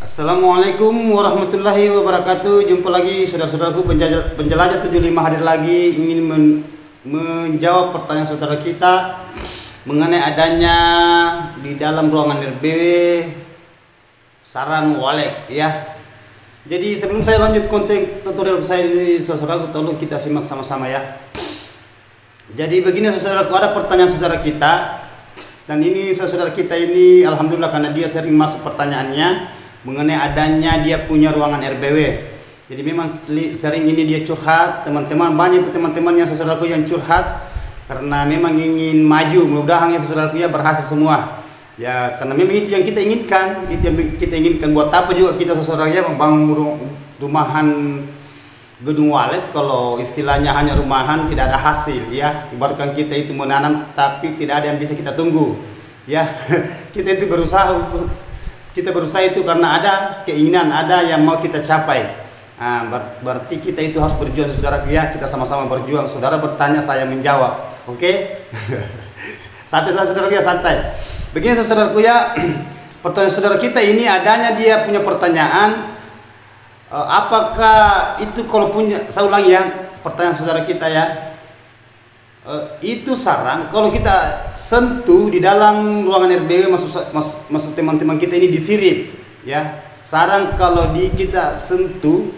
Assalamualaikum warahmatullahi wabarakatuh. Jumpa lagi saudara-saudaraku penjelajah 75 hadir lagi ingin menjawab pertanyaan saudara kita mengenai adanya di dalam ruangan RBW saran walek ya. Jadi sebelum saya lanjut konten tutorial saya ini saudaraku, tolong kita simak sama-sama ya. Jadi begini saudaraku, ada pertanyaan saudara kita dan ini saudara kita ini alhamdulillah karena dia sering masuk pertanyaannya mengenai adanya dia punya ruangan RBW. Jadi memang sering ini dia curhat, teman-teman banyak itu teman-temannya saudaraku yang curhat karena memang ingin maju. Mudah-mudahan ya saudaraku ya berhasil semua. Ya karena memang itu yang kita inginkan, itu yang kita inginkan. Buat apa juga kita saudara-saudaranya membangun rumahan gedung walet kalau istilahnya hanya rumahan tidak ada hasil ya. Ibaratkan kita itu menanam tapi tidak ada yang bisa kita tunggu. Ya, kita itu berusaha itu karena ada keinginan, ada yang mau kita capai. Nah, berarti kita itu harus berjuang saudara ya, kita sama-sama berjuang. Saudara bertanya, saya menjawab. Oke? Santai saudara ya, santai. Begini saudaraku ya, pertanyaan saudara kita ini adanya dia punya pertanyaan, apakah itu kalau punya, saya ulang ya, pertanyaan saudara kita ya, itu sarang kalau kita sentuh di dalam ruangan RBW masuk teman-teman kita ini disirip ya. Sarang kalau kita sentuh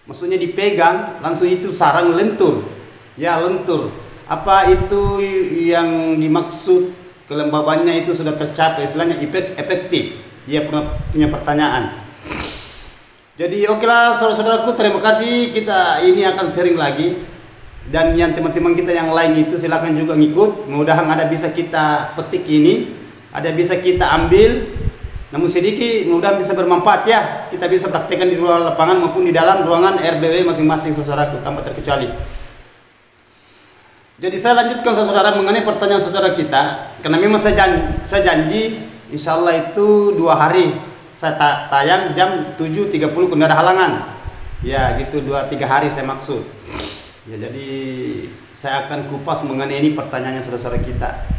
maksudnya dipegang langsung itu sarang lentur ya, lentur. Apa itu yang dimaksud kelembabannya itu sudah tercapai, istilahnya efektif. Dia punya pertanyaan. Jadi okelah saudara-saudaraku, terima kasih. Kita ini akan sharing lagi. Dan yang teman-teman kita yang lain itu silakan juga ngikut. Mudah-mudahan ada bisa kita petik ini, ada bisa kita ambil. Namun sedikit, mudah-mudahan bisa bermanfaat ya. Kita bisa praktekkan di luar lapangan maupun di dalam ruangan RBW masing-masing saudaraku tanpa terkecuali. Jadi saya lanjutkan saudara mengenai pertanyaan saudara kita. Karena memang saya janji insya Allah itu 2 hari saya tayang jam 7.30 kalau ada halangan. Ya gitu 2-3 hari saya maksud. Ya, jadi saya akan kupas mengenai ini pertanyaannya saudara-saudara kita.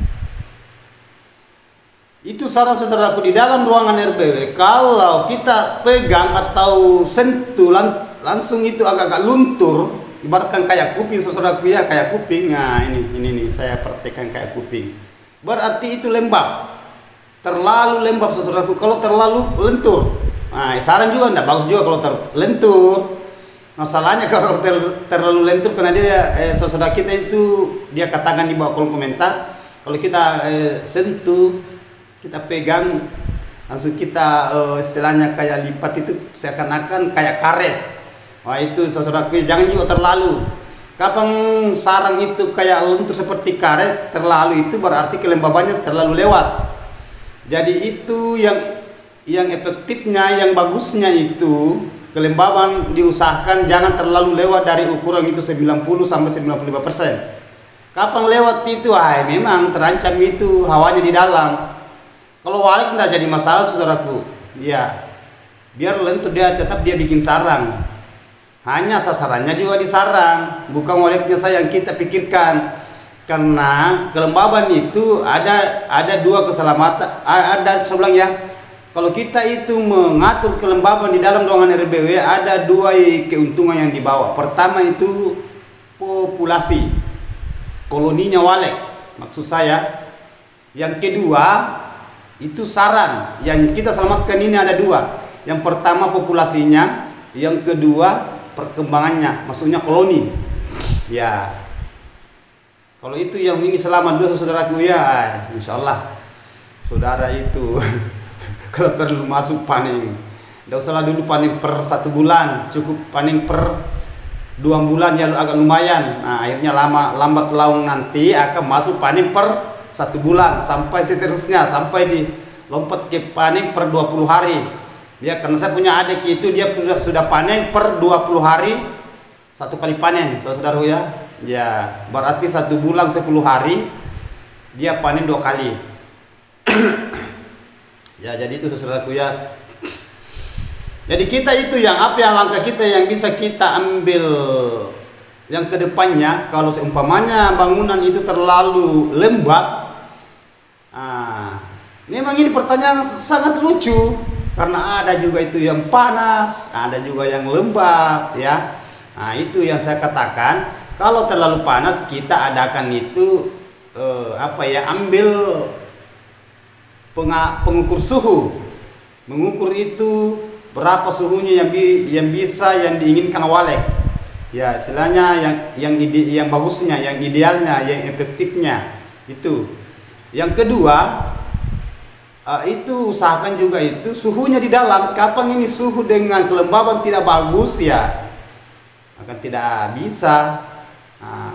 Itu saran saudaraku di dalam ruangan RBW kalau kita pegang atau sentuh langsung itu agak-agak luntur, ibaratkan kayak kuping saudaraku ya, kayak kuping. Nah ini nih saya praktekkan kayak kuping. Berarti itu lembab, terlalu lembab saudaraku. Kalau terlalu lentur, nah saran juga enggak bagus juga kalau lentur. Masalahnya kalau terlalu lentur karena dia saudara kita itu dia katakan di bawah kolom komentar kalau kita sentuh, kita pegang langsung kita istilahnya kayak lipat itu seakan-akan kayak karet. Wah itu saudaraku jangan juga terlalu. Kapan sarang itu kayak lentur seperti karet terlalu itu berarti kelembabannya terlalu lewat. Jadi itu yang efektifnya, yang bagusnya itu kelembaban diusahakan jangan terlalu lewat dari ukuran itu 90-95%. Kapan lewat itu, memang terancam itu hawanya di dalam. Kalau walek tidak jadi masalah saudaraku. Ya, biar lentur dia tetap dia bikin sarang. Hanya sasarannya juga di sarang, bukan waleknya saya yang kita pikirkan. Karena kelembaban itu ada 2 keselamatan, ada sebelah ya. Kalau kita itu mengatur kelembaban di dalam ruangan RBW ada 2 keuntungan yang dibawa. Pertama itu populasi koloninya walek maksud saya. Yang kedua itu saran yang kita selamatkan ini ada 2. Yang pertama populasinya, yang kedua perkembangannya, maksudnya koloni. Ya. Kalau itu yang ini selamat 2 saudaraku ya, insya Allah saudara itu kalau perlu masuk panen, tidak usahlah dulu panen per 1 bulan, cukup panen per 2 bulan ya agak lumayan. Nah akhirnya lambat laun nanti akan masuk panen per 1 bulan sampai seterusnya sampai di lompat ke panen per 20 hari. Ya karena saya punya adik itu dia sudah panen per 20 hari 1 kali panen saudara ya. Ya berarti 1 bulan 10 hari dia panen 2 kali. Ya jadi itu saudaraku ya. Jadi kita itu yang apa yang langkah kita yang bisa kita ambil yang kedepannya kalau seumpamanya bangunan itu terlalu lembab. Memang ini pertanyaan sangat lucu karena ada juga itu yang panas, ada juga yang lembab ya. Nah itu yang saya katakan, kalau terlalu panas kita adakan itu ambil pengukur suhu, mengukur itu berapa suhunya yang bisa yang diinginkan walek ya, istilahnya yang bagusnya, yang idealnya, yang efektifnya itu. Yang kedua itu usahakan juga itu suhunya di dalam. Kapan ini suhu dengan kelembaban tidak bagus ya akan tidak bisa.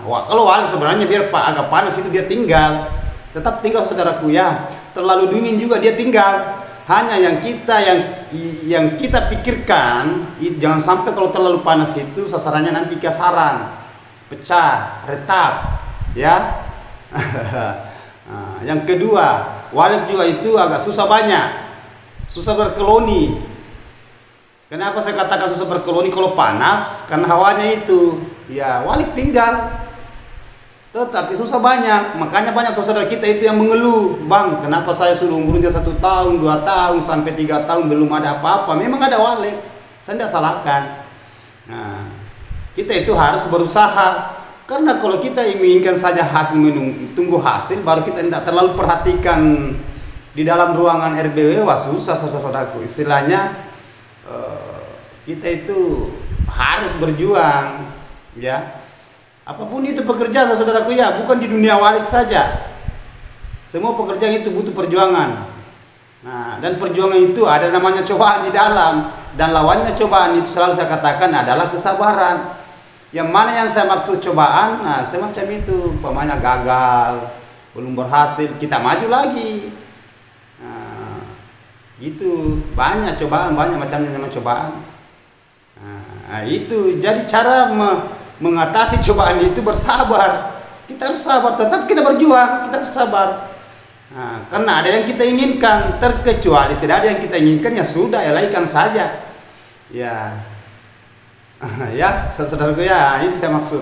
Kalau wali sebenarnya biar agak panas itu dia tinggal, tetap tinggal saudaraku ya. Terlalu dingin juga dia tinggal. Hanya yang kita pikirkan jangan sampai kalau terlalu panas itu sasarannya nanti kasaran, pecah, retak ya. Yang kedua, walik juga itu agak susah berkoloni. Kenapa saya katakan susah berkoloni kalau panas? Karena hawanya itu ya walik tinggal, tetapi susah banyak. Makanya banyak saudara kita itu yang mengeluh, bang, kenapa saya sudah umurnya 1 tahun, 2 tahun, sampai 3 tahun belum ada apa-apa. Memang ada walik, saya tidak salahkan. Nah, kita itu harus berusaha. Karena kalau kita inginkan saja hasil, tunggu hasil, baru kita tidak terlalu perhatikan di dalam ruangan RBW, wah susah saudaraku. Istilahnya kita itu harus berjuang ya. Apapun itu pekerjaan saudaraku ya, bukan di dunia walik saja. Semua pekerjaan itu butuh perjuangan. Nah, dan perjuangan itu ada namanya cobaan di dalam, dan lawannya cobaan itu selalu saya katakan adalah kesabaran. Yang mana yang saya maksud cobaan? Nah, semacam itu, umpamanya gagal, belum berhasil, kita maju lagi. Nah, gitu, banyak cobaan, banyak macamnya nama cobaan. Nah, itu jadi cara mengatasi cobaan itu bersabar. Kita harus sabar, tetap kita berjuang, kita harus sabar. Nah, karena ada yang kita inginkan, terkecuali tidak ada yang kita inginkan, ya sudah, ya laikan saja. Ya. Ya, saudaraku ya, itu saya maksud.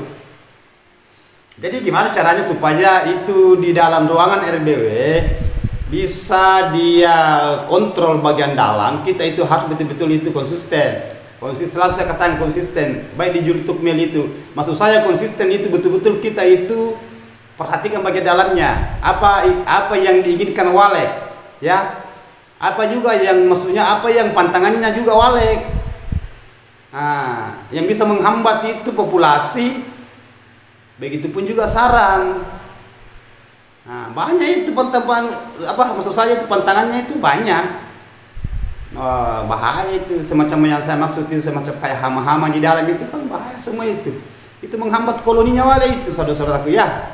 Jadi gimana caranya supaya itu di dalam ruangan RBW bisa dia kontrol bagian dalam? Kita itu harus betul-betul itu konsisten. Selalu saya katakan konsisten. Baik di YouTube mail itu, maksud saya konsisten itu betul-betul kita itu perhatikan bagian dalamnya. Apa yang diinginkan walek, ya? Apa juga yang maksudnya apa yang pantangannya juga walek. Nah, yang bisa menghambat itu populasi, begitupun juga sarang. Nah, banyak itu maksud saya itu pantangannya itu banyak. Bahaya itu, semacam yang saya maksud itu, semacam kayak hama-hama di dalam itu kan bahaya semua itu. Itu menghambat koloninya wale itu, saudara-saudaraku ya.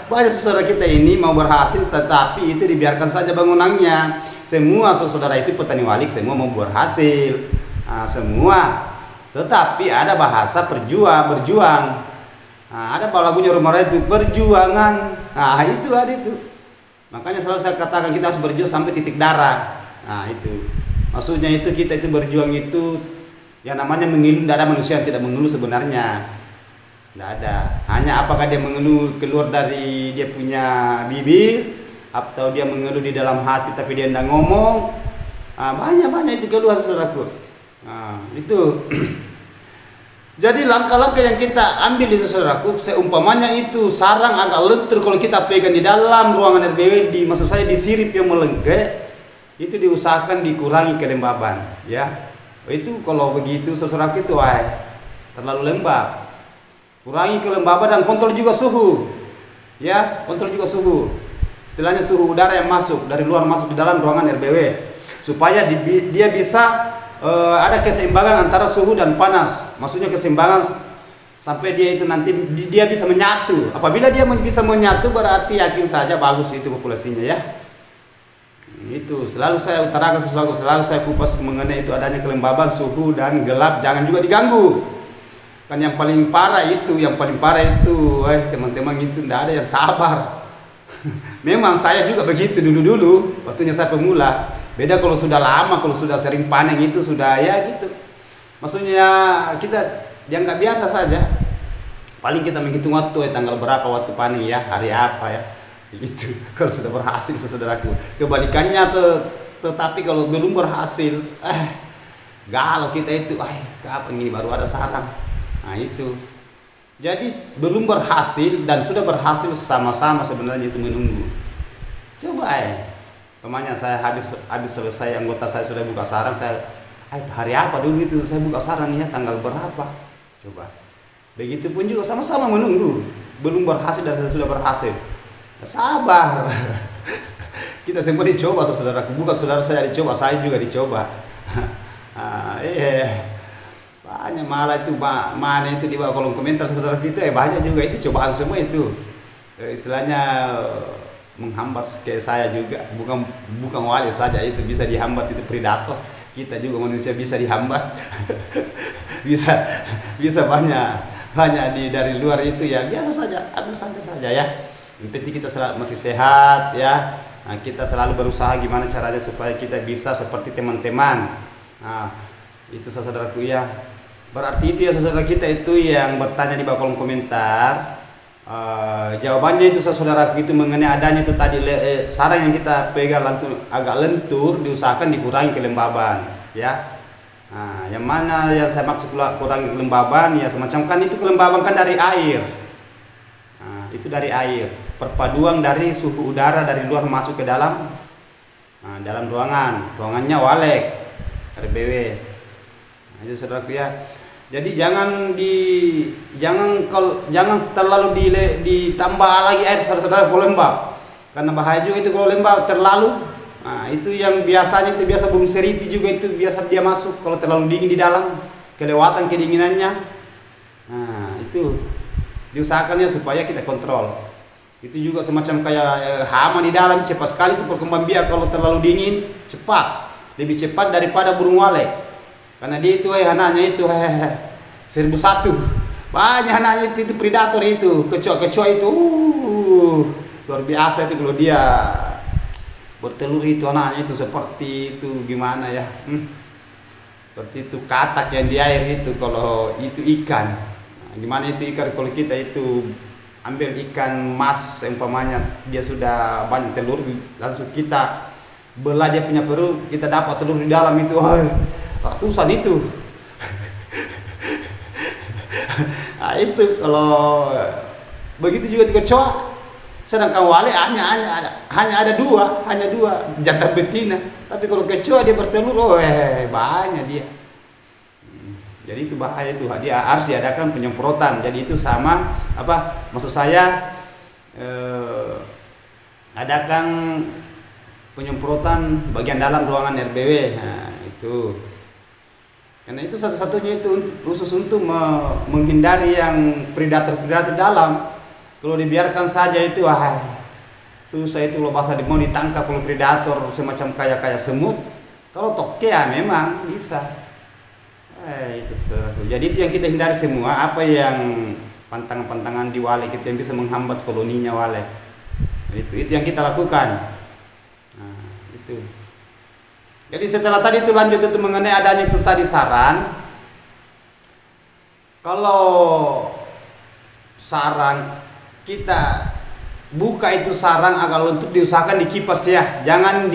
Banyak saudara kita ini mau berhasil, tetapi itu dibiarkan saja bangunannya. Semua saudara itu petani walik semua mau berhasil, semua. Tetapi ada bahasa berjuang. Nah, ada lagunya Rumah itu perjuangan. Nah, itu ada itu. Makanya selalu saya katakan kita harus berjuang sampai titik darah. Nah, itu. Maksudnya itu kita itu berjuang itu yang namanya mengeluh, tidak ada manusia yang tidak mengeluh sebenarnya. Tidak ada. Hanya apakah dia mengeluh keluar dari dia punya bibir, atau dia mengeluh di dalam hati tapi dia tidak ngomong. Banyak itu keluhan saudaraku. Itu. Jadi langkah-langkah yang kita ambil itu saudaraku, seumpamanya itu sarang agak lentur kalau kita pegang di dalam ruangan RBW, maksud saya di sirip yang melengke, itu diusahakan dikurangi kelembaban, ya. Itu kalau begitu saudaraku itu terlalu lembab. Kurangi kelembaban dan kontrol juga suhu. Ya, kontrol juga suhu. Istilahnya suhu udara yang masuk dari luar masuk di dalam ruangan RBW supaya dia bisa ada keseimbangan antara suhu dan panas. Maksudnya keseimbangan sampai dia itu nanti dia bisa menyatu. Apabila dia bisa menyatu berarti yakin saja bagus itu populasinya ya. Itu selalu saya utarakan sesuatu, selalu saya kupas mengenai itu adanya kelembaban, suhu dan gelap jangan juga diganggu. Kan yang paling parah itu teman-teman itu tidak ada yang sabar. Memang saya juga begitu dulu waktunya saya pemula. Beda kalau sudah lama, kalau sudah sering panen itu sudah ya gitu. Maksudnya kita dianggap biasa saja. Paling kita menghitung waktu tanggal berapa waktu panen ya, hari apa ya. Itu kalau sudah berhasil saudaraku. Kebalikannya tetapi kalau belum berhasil, galau kita itu, kapan ini baru ada sarang. Nah itu. Jadi belum berhasil dan sudah berhasil sama-sama sebenarnya itu menunggu. Coba Pemanya saya habis selesai, anggota saya sudah buka sarang, saya hari apa dulu itu saya buka sarang ya, tanggal berapa? Coba. Begitupun juga sama-sama menunggu. Belum berhasil dan saya sudah berhasil. Sabar. Kita semua dicoba saudaraku, bukan saudara saya dicoba, saya juga dicoba. Banyak malah itu mana itu di bawah kolom komentar saudara kita banyak juga itu cobaan semua itu. Istilahnya menghambat kayak saya juga, bukan wali saja itu bisa dihambat, itu predator. Kita juga manusia bisa dihambat. bisa banyak dari luar itu ya, biasa saja, ambil santai saja ya. Yang penting kita masih sehat ya. Nah, kita selalu berusaha gimana caranya supaya kita bisa seperti teman-teman. Nah, itu saudaraku ya. Berarti itu ya saudara kita itu yang bertanya di bawah kolom komentar. Jawabannya itu saudaraku itu mengenai adanya itu tadi sarang yang kita pegang langsung agak lentur, diusahakan dikurangi kelembaban ya. Nah, yang mana yang saya maksud kurangi kelembaban ya, semacam kan itu kelembaban kan dari air. Nah, itu dari air, perpaduan dari suhu udara dari luar masuk ke dalam dalam ruangannya walek RBW. Nah, itu saudaraku ya. Jadi jangan terlalu ditambah lagi air saudara kalau lembab, karena bahaya juga itu kalau lembab terlalu. Nah, itu yang biasa burung seriti juga itu biasa dia masuk kalau terlalu dingin di dalam, kelewatan kedinginannya. Nah, itu diusahakannya supaya kita kontrol. Itu juga semacam kayak hama di dalam, cepat sekali itu perkembang biak kalau terlalu dingin, lebih cepat daripada burung walet. Karena dia itu anaknya itu 1001. Banyak anaknya itu predator itu, kecoa itu luar biasa itu kalau dia bertelur itu anaknya itu seperti itu gimana ya. Seperti itu katak yang di air itu kalau itu ikan. Nah, gimana itu ikan kalau kita itu ambil ikan mas umpamanya dia sudah banyak telur, langsung kita belah dia punya perut, kita dapat telur di dalam itu. Ratusan itu. Nah, itu kalau begitu juga di kecoa. Sedangkan wale hanya ada dua jantan betina. Tapi kalau kecoa dia bertelur, banyak dia. Jadi itu bahaya itu. Dia harus diadakan penyemprotan. Jadi itu sama maksud saya adakan penyemprotan bagian dalam ruangan RBW. Nah, itu. Karena itu satu-satunya itu khusus untuk menghindari yang predator-predator dalam. Kalau dibiarkan saja itu susah itu kalau bahasa mau ditangkap kalau predator semacam kayak semut. Kalau tokea memang bisa. Itu jadi itu yang kita hindari semua, apa yang pantangan-pantangan di wale kita yang bisa menghambat koloninya wale. Itu yang kita lakukan. Nah, itu. Jadi setelah tadi itu lanjut itu mengenai adanya itu tadi sarang. Kalau sarang kita buka itu sarang agak lentur, diusahakan dikipas ya. Jangan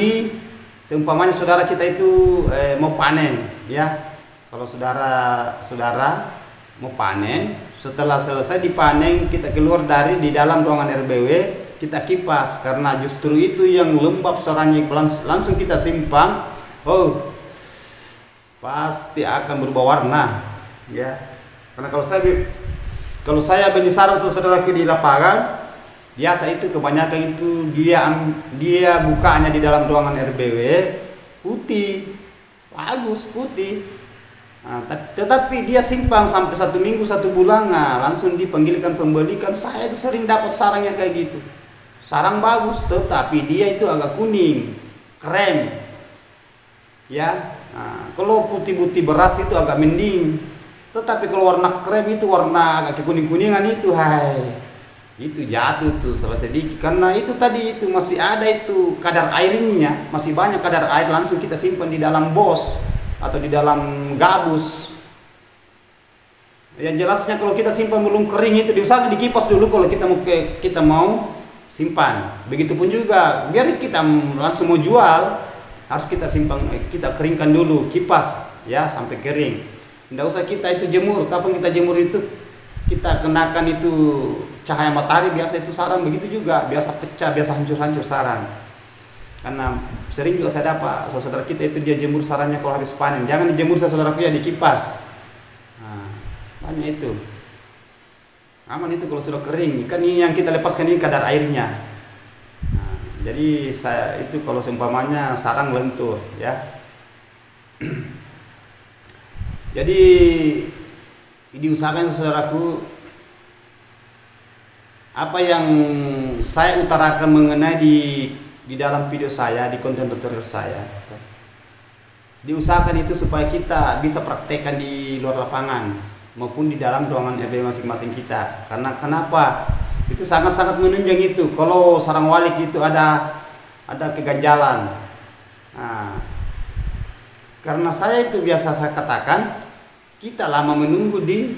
seumpamanya saudara kita itu mau panen ya. Kalau saudara mau panen, setelah selesai dipanen kita keluar di dalam ruangan RBW, kita kipas karena justru itu yang lembab sarangnya langsung kita simpan. Pasti akan berubah warna ya. Karena kalau saya beli sarang saudaraku di lapangan, biasa itu kebanyakan itu dia bukanya di dalam ruangan RBW putih, bagus putih. Nah, tetapi dia simpan sampai 1 minggu 1 bulan, langsung dipanggilkan pembeli. Kan saya itu sering dapat sarang yang kayak gitu, sarang bagus tetapi dia itu agak kuning krem ya. Nah, kalau putih-putih beras itu agak mending, tetapi kalau warna krem itu warna agak kekuning-kuningan itu itu jatuh tuh selesai sedikit. Karena itu tadi itu masih ada itu kadar airnya, masih banyak kadar air, langsung kita simpan di dalam bos atau di dalam gabus. Yang jelasnya kalau kita simpan belum kering itu diusahakan dikipas dulu kalau kita mau simpan. Begitupun juga biar kita langsung mau jual harus kita simpan, kita keringkan dulu, kipas ya sampai kering. Tidak usah kita itu jemur. Kapan kita jemur itu kita kenakan itu cahaya matahari, biasa itu sarang begitu juga, biasa pecah, biasa hancur-hancur sarang. Karena sering juga saya dapat saudara kita itu dia jemur sarangnya kalau habis panen. Jangan dijemur saudaraku ya, di kipas. Nah, banyak itu. Aman itu kalau sudah kering. Kan ini yang kita lepaskan ini kadar airnya. Nah, jadi saya itu kalau seumpamanya sarang lentur ya. Jadi diusahakan saudaraku, apa yang saya utarakan mengenai di dalam video saya, di konten tutorial saya, diusahakan itu supaya kita bisa praktekkan di luar lapangan maupun di dalam ruangan RW masing-masing kita. Karena kenapa? Itu sangat-sangat menunjang itu. Kalau sarang walik itu ada keganjalan. Nah, karena saya itu biasa saya katakan, kita lama menunggu di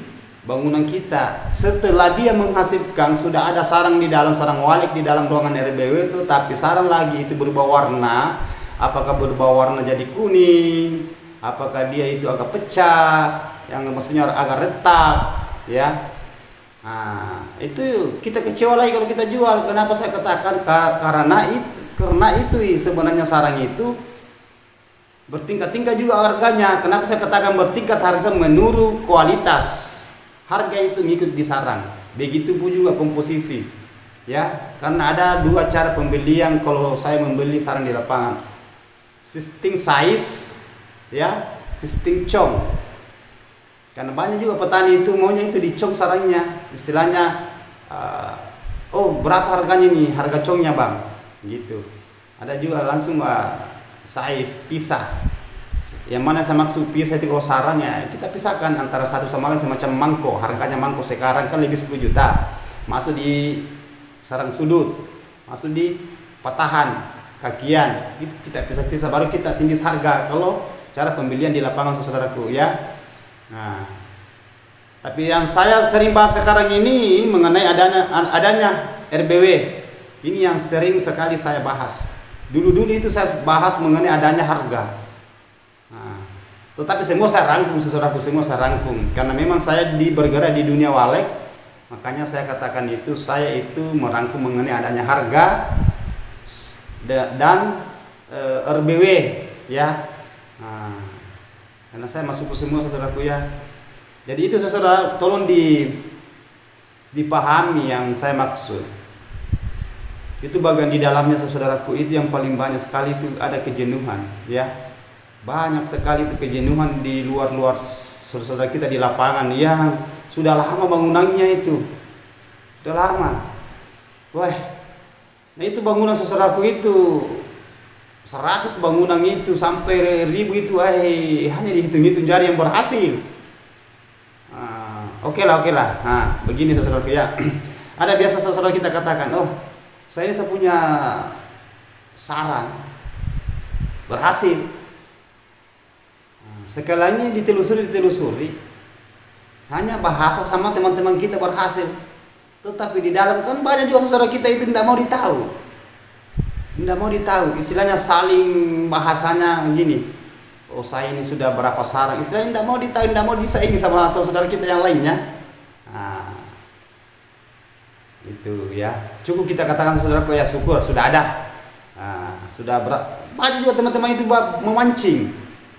bangunan kita. Setelah dia menghasilkan, sudah ada sarang di dalam, sarang walik di dalam ruangan RBW itu, tapi sarang lagi itu berubah warna. Apakah berubah warna jadi kuning, apakah dia itu agak pecah, yang maksudnya agak retak ya. Nah, itu kita kecewa lagi kalau kita jual. Kenapa saya katakan? Karena itu sebenarnya sarang itu bertingkat-tingkat juga harganya. Kenapa saya katakan bertingkat harga? Menurut kualitas. Harga itu ngikut di sarang. Begitu pun juga komposisi. Ya, karena ada dua cara pembelian kalau saya membeli sarang di lapangan. Sistem size ya, sistem cong. Karena banyak juga petani itu maunya itu dicong sarangnya. Istilahnya oh, berapa harganya nih? Harga congnya, Bang. Gitu. Ada juga langsung size pisah. Yang mana saya maksud pisah itu kalau sarangnya kita pisahkan antara satu sama lain, semacam mangkok. Harganya mangkok sekarang kan lebih 10 juta. Masuk di sarang sudut, masuk di patahan, kakian. Itu kita pisah-pisah baru kita tindis harga kalau cara pembelian di lapangan saudaraku ya. Nah, tapi yang saya sering bahas sekarang ini mengenai adanya RBW. Ini yang sering sekali saya bahas. Dulu itu saya bahas mengenai adanya harga. Nah, tetapi semua saya rangkum saudaraku, semua saya rangkum karena memang saya bergerak di dunia walek, makanya saya katakan itu saya itu merangkum mengenai adanya harga dan RBW ya. Nah, karena saya masuk ke semua saudaraku ya. Jadi itu saudara tolong dipahami yang saya maksud. Itu bagian di dalamnya saudaraku, itu yang paling banyak sekali itu ada kejenuhan ya. Banyak sekali itu kejenuhan di luar saudara kita di lapangan yang sudah lama bangunannya itu. Sudah lama. Wah. Nah itu bangunan saudaraku itu 100 bangunan itu sampai 1000 itu hanya dihitung-hitung jari yang berhasil. Oke lah. Nah, begini saudaraku ya. Ada biasa saudara kita katakan, "Oh, saya punya sarang berhasil." Sekali lagi ditelusuri, hanya bahasa sama teman-teman kita berhasil, tetapi di dalam kan banyak juga saudara kita itu tidak mau ditahu, istilahnya saling bahasanya gini, oh saya ini sudah berapa sarang, istilahnya tidak mau ditahu, tidak mau disaingi sama saudara kita yang lainnya. Nah, itu ya, cukup kita katakan saudaraku ya, syukur sudah ada. Nah, sudah banyak juga teman-teman itu memancing,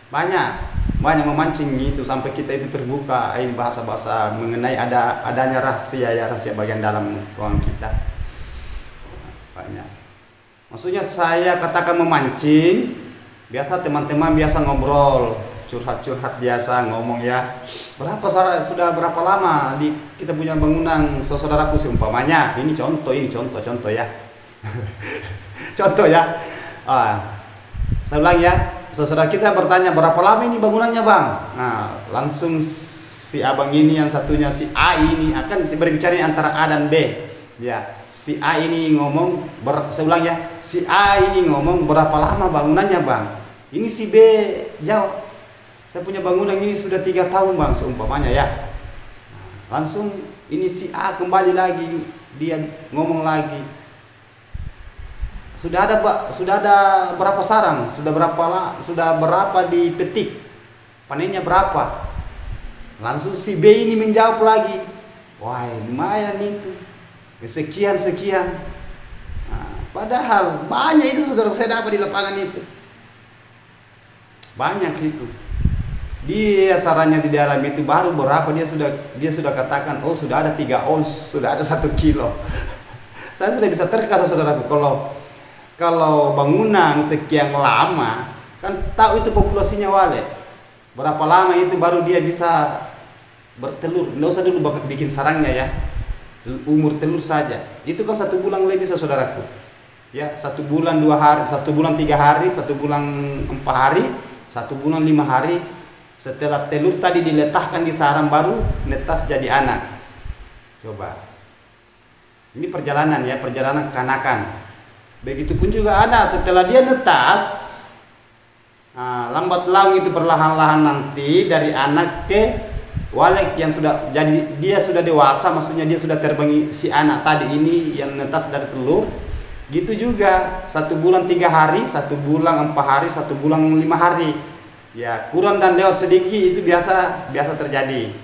banyak memancing itu sampai kita itu terbuka bahasa-bahasa mengenai adanya rahasia bagian dalam ruangan kita. Banyak. Maksudnya saya katakan memancing, biasa teman-teman biasa ngobrol, curhat-curhat biasa ngomong ya. Sudah berapa lama kita punya bangunan saudaraku seumpamanya. Ini contoh ya. Contoh ya. Saya ulang ya. Saudara kita bertanya berapa lama ini bangunannya, Bang? Nah, langsung si abang ini yang satunya si A ini akan berbicara antara A dan B. Ya, si A ini ngomong saya ulang ya. Si A ini ngomong berapa lama bangunannya, Bang? Ini si B jawab, saya punya bangunan ini sudah 3 tahun, Bang, seumpamanya ya. Nah, langsung ini si A kembali lagi, dia ngomong lagi. sudah ada berapa sarang, sudah berapa dipetik, panennya berapa. Langsung si B ini menjawab lagi, wah lumayan itu, sekian. Nah, padahal banyak itu saudara saya dapat di lapangan itu, banyak itu. Dia sarannya di dalam itu baru berapa dia sudah katakan, oh sudah ada 3 ons, sudah ada 1 kilo. Saya sudah bisa terkasa saudaraku, kalau bangunan sekian lama kan tahu itu populasinya wale. Berapa lama itu baru dia bisa bertelur. Nggak usah dulu bikin sarangnya ya. Umur telur saja. Itu kan 1 bulan lebih saudaraku. Ya, 1 bulan 2 hari, 1 bulan 3 hari, 1 bulan 4 hari, 1 bulan 5 hari. Setelah telur tadi diletakkan di sarang baru netas jadi anak. Coba. Ini perjalanan ya, perjalanan kekanakan. Begitupun juga ada setelah dia netas. Nah, lambat laun itu perlahan-lahan nanti dari anak ke walek yang sudah jadi dia sudah dewasa, maksudnya dia sudah terbang si anak tadi ini yang netas dari telur. Gitu juga 1 bulan 3 hari, 1 bulan 4 hari, 1 bulan 5 hari. Ya, kurang dan lewat sedikit itu biasa terjadi.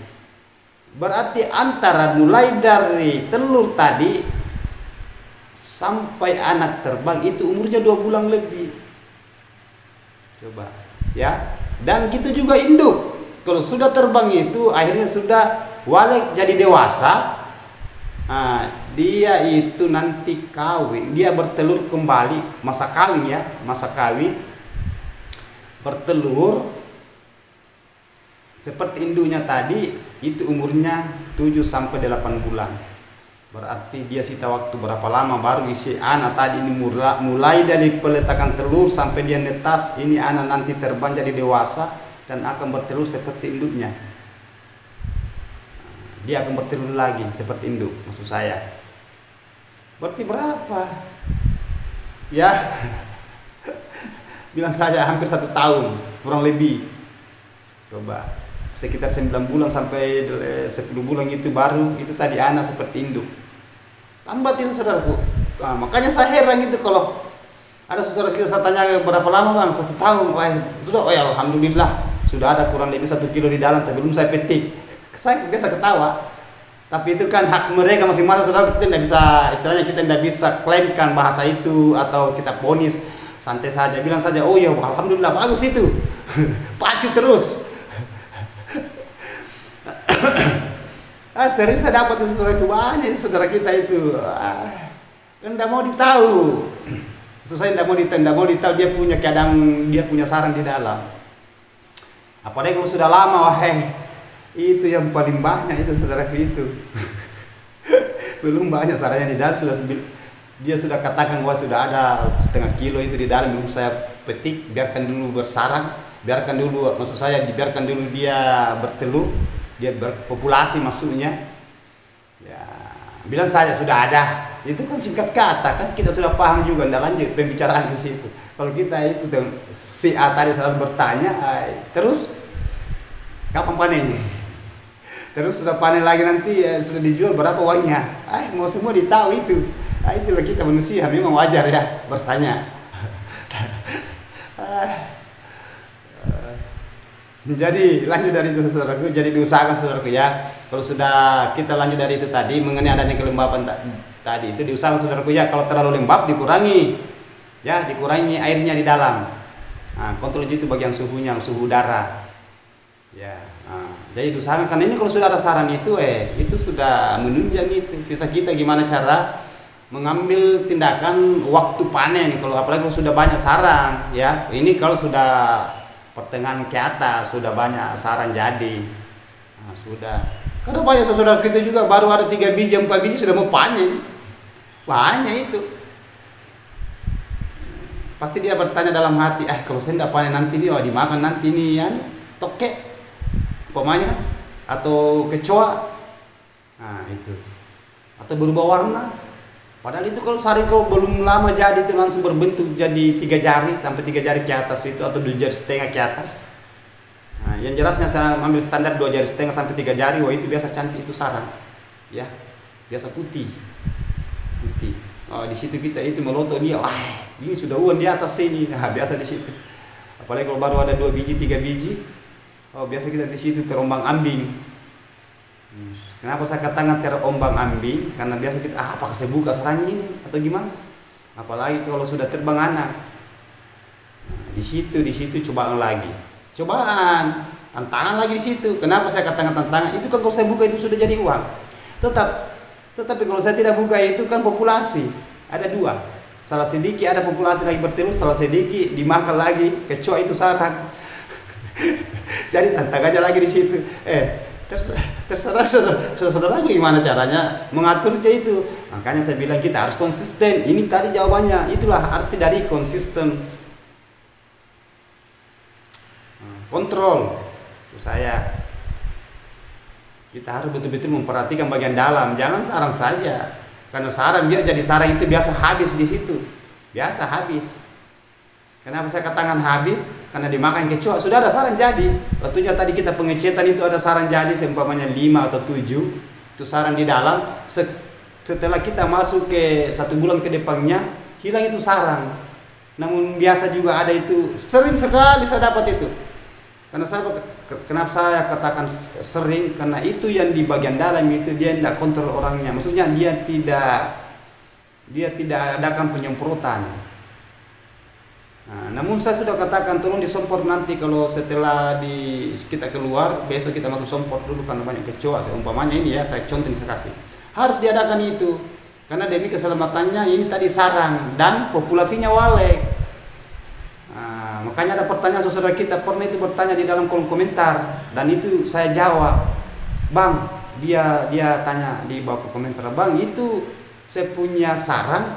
Berarti antara mulai dari telur tadi sampai anak terbang itu umurnya 2 bulan lebih. Coba ya. Dan gitu juga induk. Kalau sudah terbang itu akhirnya sudah walek jadi dewasa. Nah, dia itu nanti kawin, dia bertelur kembali, masa kawin ya, masa kawin. Bertelur seperti induknya tadi itu umurnya 7 sampai 8 bulan. Berarti dia sita waktu berapa lama baru isi anak tadi ini mulai dari peletakan telur sampai dia netas, ini anak nanti terbang jadi dewasa dan akan bertelur seperti induknya. Dia akan bertelur lagi seperti induk, maksud saya. Berarti berapa? Ya. Bilang saja hampir 1 tahun, kurang lebih. Coba sekitar 9 bulan sampai 10 bulan itu baru itu tadi anak seperti induk. Lambat itu saudaraku. Nah, makanya saya heran gitu kalau ada saudara kita saya tanya berapa lama bang, 1 tahun. Wah, sudah, oh ya alhamdulillah sudah ada kurang lebih 1 kilo di dalam, tapi belum saya petik. Saya biasa ketawa. Tapi itu kan hak mereka masing-masing saudara, kita tidak bisa, istilahnya kita tidak bisa klaimkan bahasa itu atau kita ponis. Santai saja, bilang saja, oh ya alhamdulillah bagus itu. Pacu terus. Sering saya dapat itu saudara itu banyak itu saudara kita itu. Kan tidak mau ditahu. Saya tidak mau ditahu dia punya kadang dia punya sarang di dalam. Apalagi kalau sudah lama, itu yang paling banyak itu saudaraku itu. Belum banyak sarangnya di dalam dia sudah katakan bahwa sudah ada 0,5 kilo itu di dalam, belum saya petik, biarkan dulu bersarang, biarkan dulu, maksud saya dibiarkan dulu dia bertelur, dia berpopulasi maksudnya. Ya, bilang saja sudah ada, itu kan singkat kata kan kita sudah paham juga, tidak lanjut pembicaraan ke situ. Kalau kita itu si A tadi selalu bertanya, terus kapan panennya? Terus sudah panen lagi nanti sudah dijual berapa uangnya? Mau semua ditahu itu. Itulah kita manusia, memang wajar ya bertanya. Jadi lanjut dari itu saudaraku, jadi diusahakan saudaraku ya. Kalau sudah kita lanjut dari itu tadi mengenai adanya kelembapan tadi itu diusahakan saudaraku ya. Kalau terlalu lembab dikurangi, ya dikurangi airnya di dalam. Nah, kontrol itu bagian suhunya, suhu udara. Ya, jadi diusahakan karena ini kalau sudah ada sarang itu sudah menunjang itu. Sisa kita gimana cara mengambil tindakan waktu panen, kalau apalagi kalau sudah banyak sarang ya. Ini kalau sudah pertengahan ke atas sudah banyak sarang jadi sudah. Karena banyak saudara kita juga baru ada 3 biji 4 biji sudah mau panen, banyak itu. Pasti dia bertanya dalam hati, kalau saya tidak panen nanti nih, dimakan nanti nih ya tokek pokoknya atau kecoa, itu atau berubah warna. Padahal itu kalau sari kalau belum lama jadi itu langsung berbentuk jadi 3 jari sampai 3 jari ke atas itu atau 2 jari setengah ke atas. Nah, yang jelasnya saya ambil standar 2 jari setengah sampai 3 jari, wah itu biasa cantik itu sarang. Ya, biasa putih. Oh, di situ kita itu melotot dia, wah ini sudah uang di atas sini, nah biasa di situ. Apalagi kalau baru ada 2 biji 3 biji, oh biasa kita di situ terombang ambing. Kenapa saya katakan terombang ambing? Karena biasa kita apakah saya buka sarang ini atau gimana? Apalagi kalau sudah terbang anak. Nah, di situ cobaan lagi, cobaan, tantangan lagi di situ. Kenapa saya katakan tantangan? Itu kan kalau saya buka itu sudah jadi uang. Tetapi kalau saya tidak buka itu kan populasi ada 2, salah sedikit ada populasi lagi bertelur, salah sedikit dimakan lagi kecoa itu sarang. Jadi tantangannya lagi di situ. Terserah saudara gimana caranya mengaturnya itu. Makanya saya bilang kita harus konsisten. Ini tadi jawabannya, itulah arti dari konsisten. Kontrol. Saya kita harus betul-betul memperhatikan bagian dalam, jangan sarang saja. Karena sarang biar jadi sarang itu biasa habis di situ. Biasa habis. Kenapa saya katakan habis? Karena dimakan kecoa sudah ada sarang jadi. Waktunya tadi kita pengecetan itu ada sarang jadi seumpamanya 5 atau 7. Itu sarang di dalam. Setelah kita masuk ke 1 bulan ke depannya hilang itu sarang. Namun biasa juga ada itu. Sering sekali saya dapat itu. Kenapa saya katakan sering? Karena itu yang di bagian dalam itu dia tidak kontrol orangnya. Maksudnya dia tidak adakan penyemprotan. Nah, namun saya sudah katakan tolong disemprot nanti kalau setelah kita keluar, besok kita masuk semprot dulu karena banyak kecoa. Seumpamanya ini ya, saya contoh saya kasih. Harus diadakan itu. Karena demi keselamatannya ini tadi sarang dan populasinya walek. Makanya ada pertanyaan saudara kita pernah itu bertanya di dalam kolom komentar dan itu saya jawab. Bang, dia tanya di bawah komentar, "Bang, itu saya punya sarang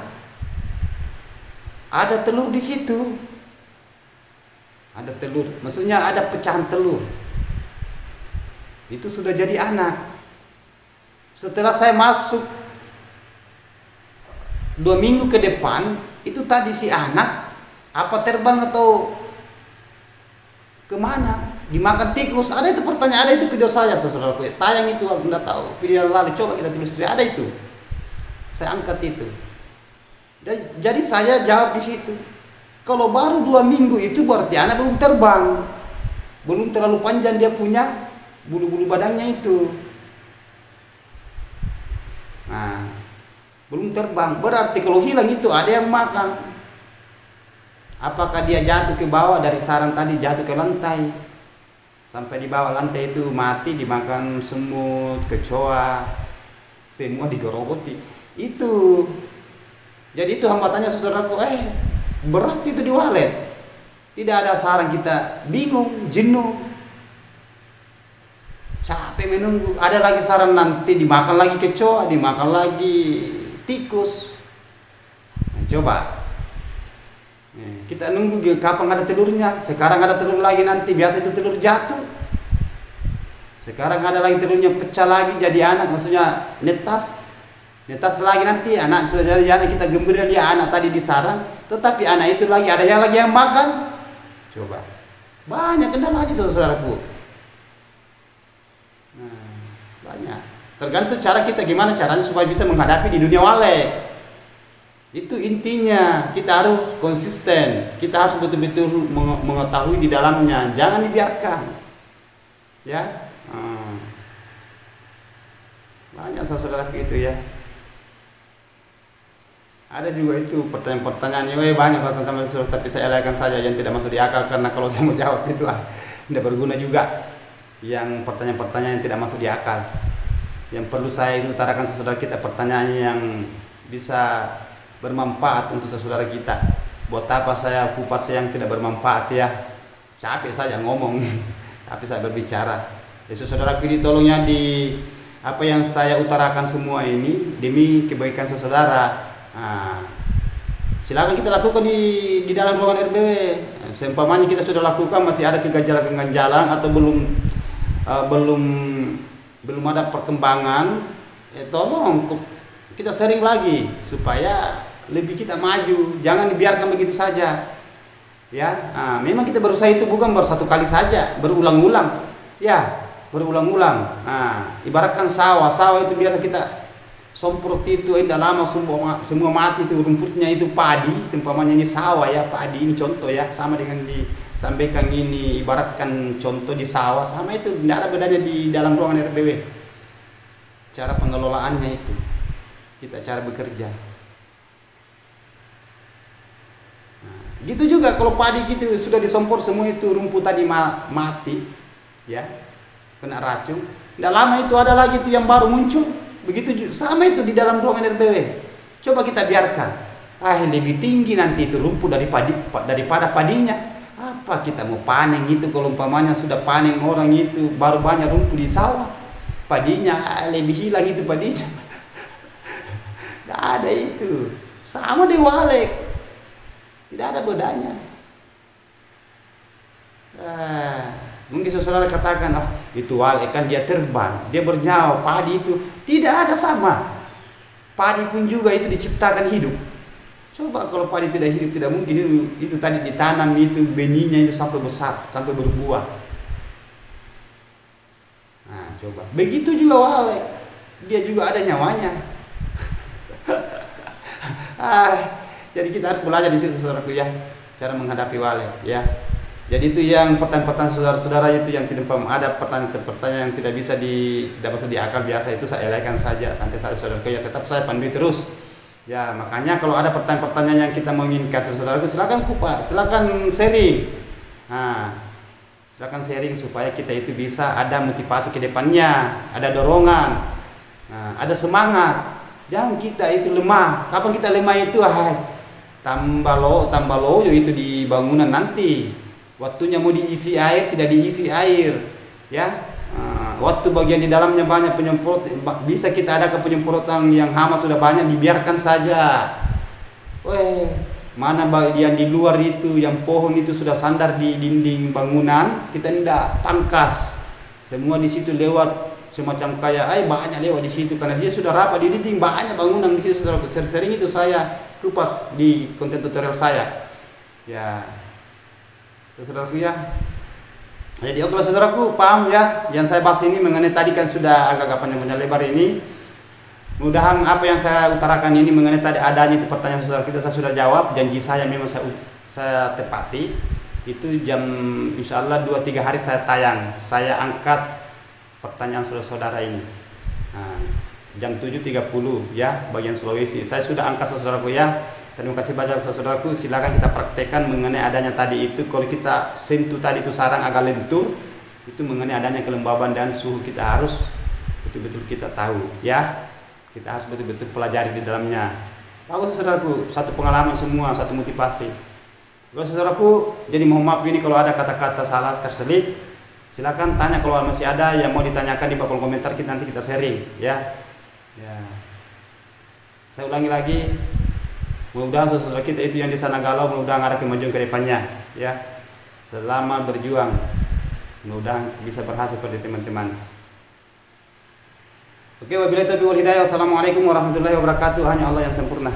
ada telur di situ." Ada telur, maksudnya ada pecahan telur. Itu sudah jadi anak. Setelah saya masuk 2 minggu ke depan, itu tadi si anak apa terbang atau kemana? Dimakan tikus? Ada itu pertanyaan, ada itu video saya saudara. Tayang itu, aku tidak tahu. Video lalu coba kita tulis, ada itu. Saya angkat itu. Jadi saya jawab di situ. Kalau baru 2 minggu itu berarti anak belum terbang, belum terlalu panjang dia punya bulu-bulu badannya itu. Nah, belum terbang. Berarti kalau hilang itu ada yang makan. Apakah dia jatuh ke bawah dari sarang tadi jatuh ke lantai sampai di bawah lantai itu mati dimakan semut, kecoa, semua digerogoti itu. Jadi itu hambatannya saudaraku. Berat itu di walet. Tidak ada sarang, kita bingung, jenuh, capek menunggu. Ada lagi sarang nanti dimakan lagi kecoa, dimakan lagi tikus. Nah, coba. Kita nunggu kapan ada telurnya. Sekarang ada telur lagi, nanti biasa itu telur jatuh. Sekarang ada lagi telurnya pecah lagi jadi anak, maksudnya netas lagi nanti anak sudah jadi anak, kita gembira dia anak tadi di sarang, tetapi anak itu lagi ada yang lagi yang makan. Coba banyak kendala gitu saudaraku. Nah, banyak. Tergantung cara kita gimana caranya supaya bisa menghadapi di dunia wale. Itu intinya, kita harus konsisten, kita harus betul-betul mengetahui di dalamnya, jangan dibiarkan. Ya, banyak saudara itu ya. Ada juga itu pertanyaan-pertanyaan, banyak pertanyaan saudara, tapi saya elakkan saja yang tidak masuk di akal, karena kalau saya mau jawab itu tidak berguna juga. Yang pertanyaan-pertanyaan yang tidak masuk di akal, yang perlu saya itu utarakan saudara kita, pertanyaan yang bisa bermanfaat untuk saudara kita. Buat apa saya kupas yang tidak bermanfaat ya? Capek saja ngomong, capek saya berbicara. Yesus saudara ini tolongnya di apa yang saya utarakan semua ini demi kebaikan saudara. Silakan kita lakukan di dalam ruangan RBW. Seumpamanya kita sudah lakukan masih ada keganjalan atau belum ada perkembangan, tolong kita sharing lagi supaya lebih kita maju, jangan dibiarkan begitu saja. Ya, memang kita berusaha itu bukan baru 1 kali saja, berulang-ulang. Ya, berulang-ulang. Ibaratkan sawah itu biasa kita semprot itu tidak lama semua mati itu rumputnya itu padi, seumpamanya ini sawah ya, padi ini contoh ya, sama dengan disampaikan ini, ibaratkan contoh di sawah, sama itu tidak ada bedanya di dalam ruangan RBW. Cara pengelolaannya itu, kita cara bekerja. Nah, gitu juga kalau padi gitu sudah disompor semua itu rumput tadi mati, ya, kena racun, tidak lama itu ada lagi itu yang baru muncul. Begitu sama itu di dalam ruangan RBW. Coba kita biarkan. Lebih tinggi nanti itu rumput daripada padinya. Apa kita mau panen itu kalau umpamanya sudah panen orang itu baru banyak rumput di sawah. Padinya lebih hilang itu padinya. Tidak ada itu. Sama di walek. Tidak ada bedanya. Mungkin seseorang katakan, itu walek kan dia terbang, dia bernyawa, padi itu tidak ada sama. Padi pun juga itu diciptakan hidup. Coba kalau padi tidak hidup, tidak mungkin itu tadi ditanam itu benihnya itu sampai besar, sampai berbuah. Nah, coba. Begitu juga walek, dia juga ada nyawanya. Jadi kita harus belajar di situ saudaraku ya, cara menghadapi walek ya. Jadi itu yang pertanyaan-pertanyaan saudara-saudara itu yang tidak ada pertanyaan yang tidak bisa diakal biasa itu saya elakkan saja santai saja saudaraku ya, tetap saya pandu terus ya. Makanya kalau ada pertanyaan-pertanyaan yang kita menginginkan saudaraku, silakan silakan sharing. Silakan sharing supaya kita itu bisa ada motivasi ke depannya, ada dorongan, ada semangat. Jangan kita itu lemah. Kapan kita lemah itu tambah loyo itu di bangunan nanti. Waktunya mau diisi air tidak diisi air, ya. Waktu bagian di dalamnya banyak penyemprot, bisa kita ada penyemprotan yang hama sudah banyak, dibiarkan saja. Mana bagian di luar itu yang pohon itu sudah sandar di dinding bangunan, kita tidak pangkas. Semua di situ lewat semacam kayak banyak lewat di situ karena dia sudah rapat di dinding, banyak bangunan di situ. Sering itu saya kupas di konten tutorial saya, ya. Saudaraku ya. Jadi kalau saudaraku paham ya yang saya bahas ini mengenai tadi kan sudah agak-agak panjang lebar ini. Mudah-mudahan apa yang saya utarakan ini mengenai tadi adanya itu pertanyaan saudara kita saya sudah jawab. Janji saya memang saya tepati. Itu jam insyaallah 2-3 hari saya tayang. Saya angkat pertanyaan saudara-saudara ini. Jam 7.30 ya bagian Sulawesi. Saya sudah angkat saudaraku ya. Terima kasih banyak saudaraku, silakan kita praktekkan mengenai adanya tadi itu. Kalau kita sentuh tadi itu sarang agak lentur, itu mengenai adanya kelembaban dan suhu kita harus betul-betul kita tahu ya. Kita harus betul-betul pelajari di dalamnya. Bagus saudaraku, satu pengalaman semua, satu motivasi. Kalau saudaraku, jadi mohon maaf ini kalau ada kata-kata salah terselip, silakan tanya kalau masih ada yang mau ditanyakan di kolom komentar, nanti kita sharing ya. Saya ulangi lagi. Mudah-mudahan saudara kita itu yang di sana galau, mudah-mudahan ada kemajuan ke depannya ya. Selama berjuang mudah-mudahan bisa berhasil pada teman-teman. Oke, wabillahi taufiq wal hidayah. Wassalamualaikum warahmatullahi wabarakatuh. Hanya Allah yang sempurna.